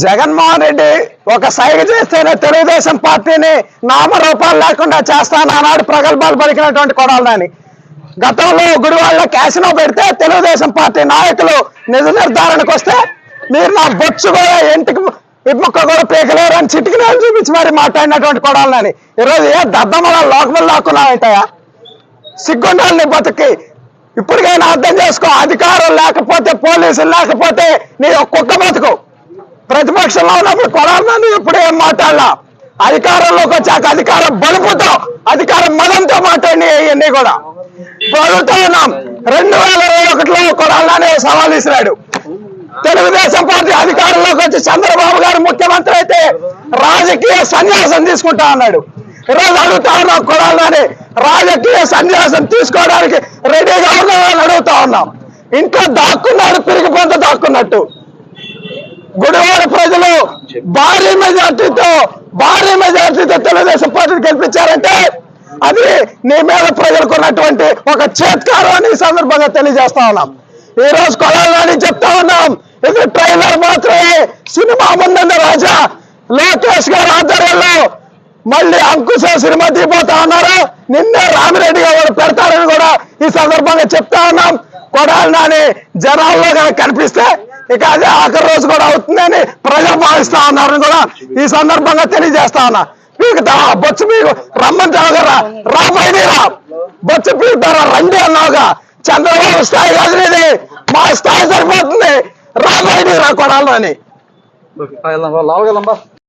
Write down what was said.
జగన్మోహన్ రెడ్డి ఒక సైగ చేస్తేనే తెలుగుదేశం పార్టీని నామరూపాలు లేకుండా చేస్తాను ఆనాడు ప్రగల్భాలు పలికినటువంటి కొడాలని గతంలో గుడివాడలో క్యాసినో పెడితే తెలుగుదేశం పార్టీ నాయకులు నిజ నిర్ధారణకు వస్తే మీరు నా బొచ్చు కూడా ఇంటికి ఇమ్మొక్క కూడా పీకలేరు అని చిటికినాలు చూపించి మరి మాట్లాడినటువంటి కొడాలని ఈరోజు ఏ దద్దమ్మల లోకల్ లాక్కున్నావంటాయా సిగ్గుండాలని బతుకి ఇప్పటికైనా అర్థం చేసుకో. అధికారం లేకపోతే పోలీసులు లేకపోతే నీ కుక్క బతుకు. ప్రతిపక్షంలో ఉన్నప్పుడు కొడాలని ఎప్పుడు ఏం మాట్లాడలా, అధికారంలోకి వచ్చాక అధికారం బలుపుతో అధికారం మదంతో మాట్లాడి ఇవన్నీ కూడా అడుగుతా ఉన్నాం. 2021లో కొడాలని సవాల్ ఇసిరాడు. తెలుగుదేశం పార్టీ అధికారంలోకి వచ్చి చంద్రబాబు గారు ముఖ్యమంత్రి అయితే రాజకీయ సన్యాసం తీసుకుంటా అన్నాడు. ఈరోజు అడుగుతా ఉన్నాం కొడాలని రాజకీయ సన్యాసం తీసుకోవడానికి రెడీగా ఉన్నామని అడుగుతా ఉన్నాం. ఇంట్లో దాక్కున్నాడు, పిరిగి పొంత దాక్కున్నట్టు. గుడివాడ ప్రజలు భారీ మెజార్టీతో తెలుగుదేశం పార్టీని గెలిపించారంటే అది నీ మీద ప్రజలకు ఉన్నటువంటి ఒక చేత్కారం అని ఈ సందర్భంగా తెలియజేస్తా ఉన్నాం. ఈ రోజు కొడాలని చెప్తా ఉన్నాం, ఇది ట్రైలర్ మాత్రమే. సినిమా ముందున్న రాజా లోకేష్ గారి ఆధ్వర్యంలో మళ్ళీ అంకుశ సినిమా తీపోతా ఉన్నారు. నిన్నే రామిరెడ్డి గారు పెడతారని కూడా ఈ సందర్భంగా చెప్తా ఉన్నాం. కొడాలని జనాల్లో కనిపిస్తే ఇక అదే ఆఖరి రోజు కూడా అవుతుందని ప్రజలు భావిస్తా ఉన్నారని కూడా ఈ సందర్భంగా తెలియజేస్తా ఉన్నా. పీకుతా బొచ్చు పీకు రమ్మంటావు కదా, రాబోయేరా బొచ్చు పీకుతారా రండి అన్నావుగా. చంద్రబాబు స్థాయి కాదు ఇది, మా స్థాయి సరిపోతుంది. రాబోయేరా కొడాలని.